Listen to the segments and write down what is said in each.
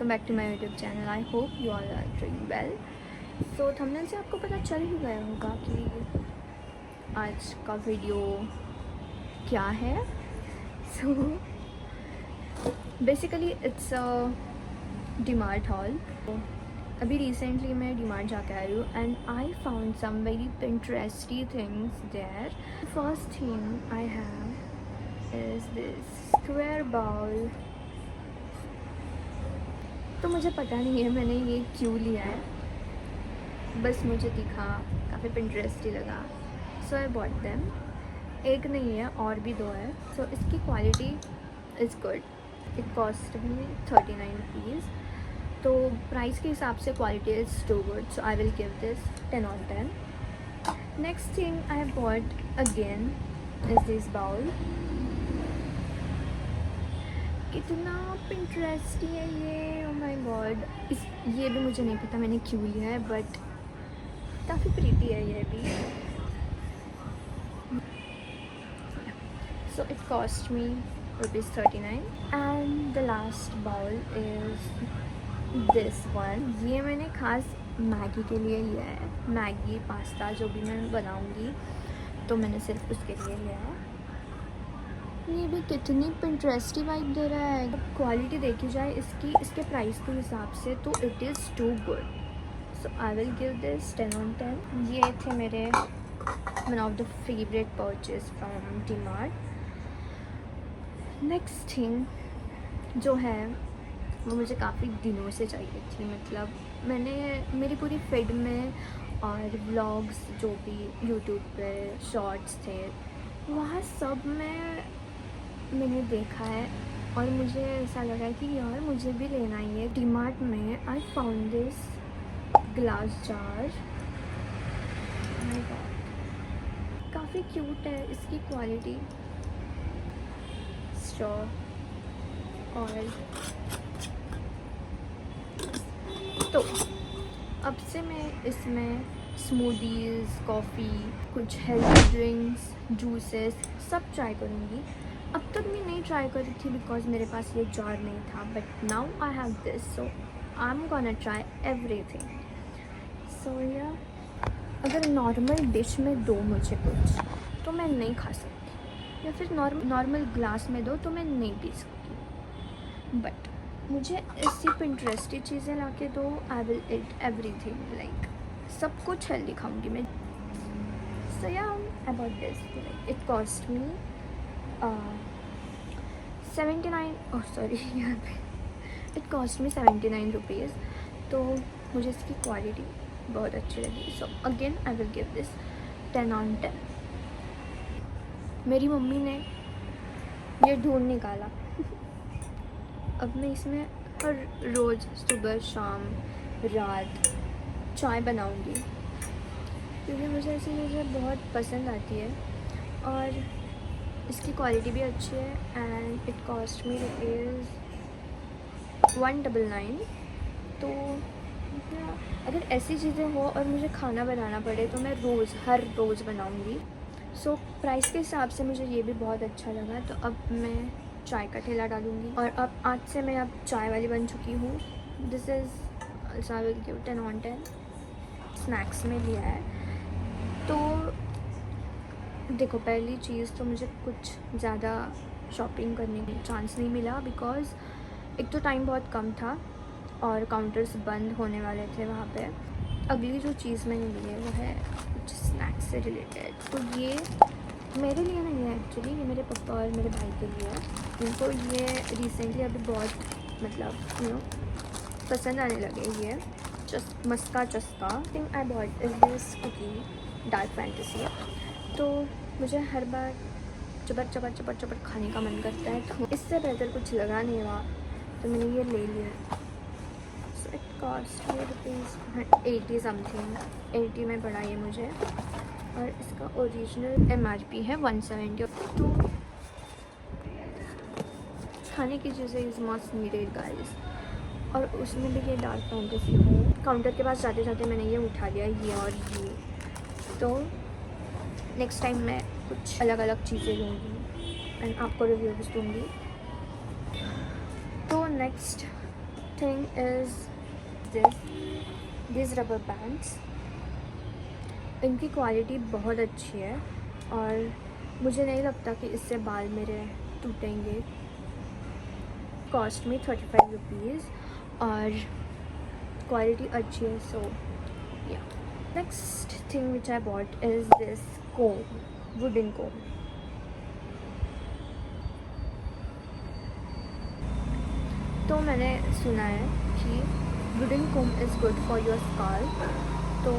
Welcome back to my YouTube channel. I hope you all are doing well. So thumbnail से आपको पता चल ही गया होगा कि आज का वीडियो क्या है। So basically it's a DMart haul. अभी रिसेंटली मैं डीमार्ट जाके आई हूँ and I found some very interesting things there. First thing I have is this square bowl. तो मुझे पता नहीं है मैंने ये क्यों लिया है, बस मुझे दिखा, काफ़ी इंटरेस्टिंग लगा, सो आई बॉट देम। एक नहीं है और भी दो है। सो इसकी quality is good. It cost me 39 rupees. तो प्राइस के हिसाब से quality is too good, so I will give this 10 on 10। Next thing I bought again is this bowl. कितना इंटरेस्टिंग है ये, ओ माय गॉड। ये भी मुझे नहीं पता मैंने क्यों लिया है, बट काफ़ी प्रीटी है ये भी। So it cost me ₹39। And the last bowl is this one. ये मैंने खास मैगी के लिए लिया है। मैगी पास्ता जो भी मैं बनाऊँगी तो मैंने सिर्फ उसके लिए लिया है। ये भी कितनी इंटरेस्टिंग वाइब दे रहा है। क्वालिटी देखी जाए इसकी, इसके प्राइस के हिसाब से तो it is too good, so I will give this 10 on 10। ये थे मेरे one of the favourite purchase from DMart. Next thing जो है वो मुझे काफ़ी दिनों से चाहिए थी। मतलब मैंने मेरी पूरी फीड में और व्लॉग्स जो भी यूट्यूब पे शॉर्ट्स थे वहाँ सब में मैंने देखा है और मुझे ऐसा लगा कि यार मुझे भी लेना ही है। डीमार्ट में I found this glass jar. काफ़ी क्यूट है इसकी क्वालिटी। स्ट्रॉ और तो अब से मैं इसमें स्मूदीज़, कॉफ़ी, कुछ हेल्दी ड्रिंक्स, जूसेस सब ट्राई करूँगी। अब तक मैं नहीं ट्राई करी थी बिकॉज मेरे पास ये जार नहीं था, but now I have this, so I am gonna try everything. So या अगर नॉर्मल डिश में दो मुझे कुछ तो मैं नहीं खा सकती, या फिर नॉर्मल ग्लास में दो तो मैं नहीं पी सकती, बट मुझे ऐसी इंटरेस्टिंग चीज़ें ला के दो, I will eat everything. Like सब कुछ हेल्दी खाऊंगी मैं। सो या about this, it cost me 79, oh sorry यहाँ पे इट कॉस्ट मी 79 रुपीज़। तो मुझे इसकी क्वालिटी बहुत अच्छी लगी, so again I will give this 10 on 10। मेरी मम्मी ने ये ढूंढ निकाला। अब मैं इसमें हर रोज़ सुबह शाम रात चाय बनाऊंगी, क्योंकि मुझे ऐसी चीज़ें बहुत पसंद आती है और इसकी क्वालिटी भी अच्छी है। एंड इट कॉस्ट मी ₹199। तो अगर ऐसी चीज़ें हो और मुझे खाना बनाना पड़े तो मैं हर रोज़ बनाऊंगी। सो प्राइस के हिसाब से मुझे ये भी बहुत अच्छा लगा। तो अब मैं चाय का ठेला डालूंगी और अब आज से मैं अब चाय वाली बन चुकी हूँ। This is I will give 10 on 10। Snacks में लिया है। तो देखो, पहली चीज़ तो मुझे कुछ ज़्यादा शॉपिंग करने का चांस नहीं मिला बिकॉज़ एक तो टाइम बहुत कम था और काउंटर्स बंद होने वाले थे वहाँ पे। अगली जो चीज़ मैंने ली है वो है कुछ स्नैक्स से रिलेटेड। तो ये मेरे लिए नहीं है एक्चुअली, ये मेरे पापा और मेरे भाई के लिए है। उनको ये रिसेंटली अभी बहुत मतलब पसंद आने लगे। ये Maska Chaska thing I bought is this cookie Dark Fantasy. तो मुझे हर बार चपर खाने का मन करता है, तो इससे बेहतर कुछ लगा नहीं रहा तो मैंने ये ले लिया। सो इट कॉस्ट ₹80 समथिंग, 80 में पड़ा ये मुझे। और इसका ओरिजिनल MRP है 170। तो खाने की चीज़ें इज़ मस्ट नीडेड गाइस, और उसमें भी ये डार्क फैंटेसी हो। काउंटर के पास जाते जाते मैंने ये उठा लिया, ये और ये। तो नेक्स्ट टाइम मैं कुछ अलग अलग चीज़ें लूँगी एंड आपको रिव्यूज़ दूँगी। तो next thing is these rubber bands. इनकी क्वालिटी बहुत अच्छी है और मुझे नहीं लगता कि इससे बाल मेरे टूटेंगे. कॉस्ट में 35 रुपीज़ और क्वालिटी अच्छी है. सो या next thing which I bought is this comb, wooden comb. तो मैंने सुना है कि wooden comb is good for your scalp, तो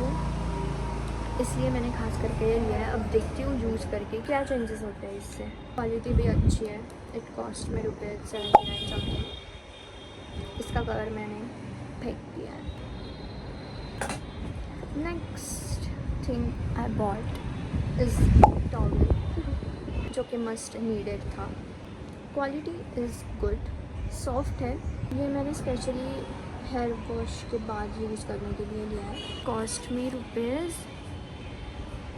इसलिए मैंने खास करके ये लिया है. अब देखती हूँ यूज़ करके क्या चेंजेस होते हैं इससे. क्वालिटी भी अच्छी है. इट कॉस्ट में ₹79 समथिंग. इसका कलर मैंने फेंक दिया है. Next thing I bought is towel, जो कि मस्ट नीडेड था. क्वालिटी इज़ गुड, सॉफ्ट है. ये मैंने स्पेशली हेयर वॉश के बाद यूज़ करने के लिए लिया है. कॉस्ट में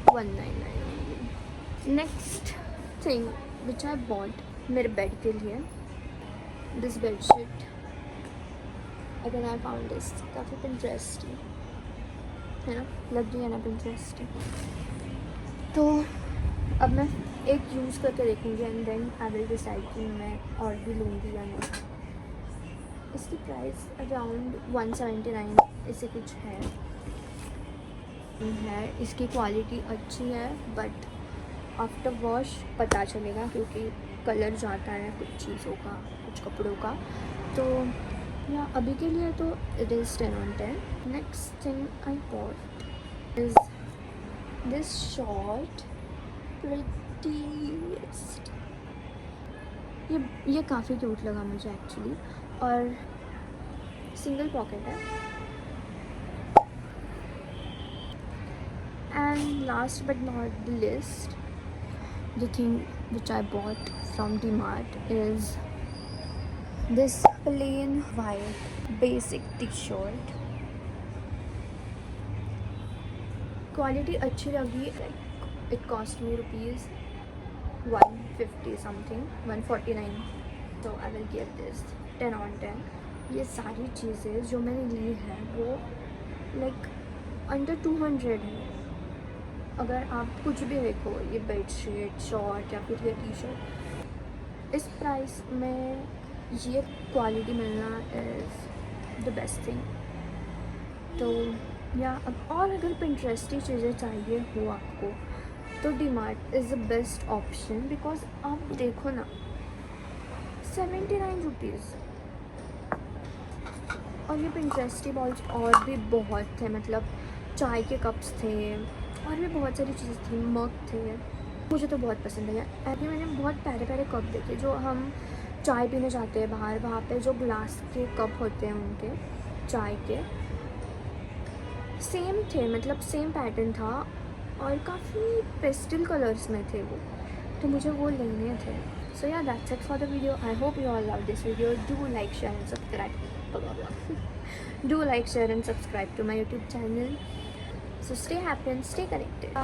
₹199. Next thing which I bot मेरे बेड के लिए, दिस बेडशीट. अगर आई फाउंड दिस काफ़ी पिंटरेस्टिंग है ना, लग रही है ना पिंटरेस्टिंग. तो अब मैं एक यूज़ करके देखूँगी and then I will decide कि मैं और भी लूँगी या नहीं. इसकी प्राइस अराउंड 179 ऐसे कुछ है. इसकी क्वालिटी अच्छी है बट आफ्टर वॉश पता चलेगा क्योंकि कलर जाता है कुछ चीज़ों का, कुछ कपड़ों का. तो या अभी के लिए तो it is 10/10. Next thing I bought is this short prettiest. ये काफ़ी क्यूट लगा मुझे एक्चुअली और सिंगल पॉकेट है. And last but not the least, the thing which I bought from DMart is this plain white basic T-shirt. Quality अच्छी लगी. It cost me ₹150 something, 149. तो आई will give this 10/10. ये सारी चीज़ें जो मैंने ली हैं वो लाइक अंडर 200 है. अगर आप कुछ भी देखो, ये बेडशीट, शॉर्ट या फिर ये टी-शर्ट, इस प्राइस में ये क्वालिटी मिलना इज़ द बेस्ट थिंग. तो या और अगर पिंटरेस्टी चीज़ें चाहिए हो आपको तो DMart is the best option. Because आप देखो ना, 79 रुपीज़. और ये पिंटरेस्टी बॉल्स और भी बहुत थे. मतलब चाय के कप्स थे और भी बहुत सारी चीज़ें थी. मग थे. मुझे तो बहुत पसंद आया. अभी मैंने बहुत प्यारे प्यारे कप देखे जो हम चाय पीने जाते हैं बाहर, वहाँ पे जो ग्लास के कप होते हैं उनके चाय के सेम थे. मतलब सेम पैटर्न था और काफ़ी पेस्टल कलर्स में थे वो, तो मुझे वो लेने थे. सो या that's it for the video. I hope you all love this video. Do like, share and subscribe. Do like, share and subscribe to my YouTube channel. So stay happy and stay connected.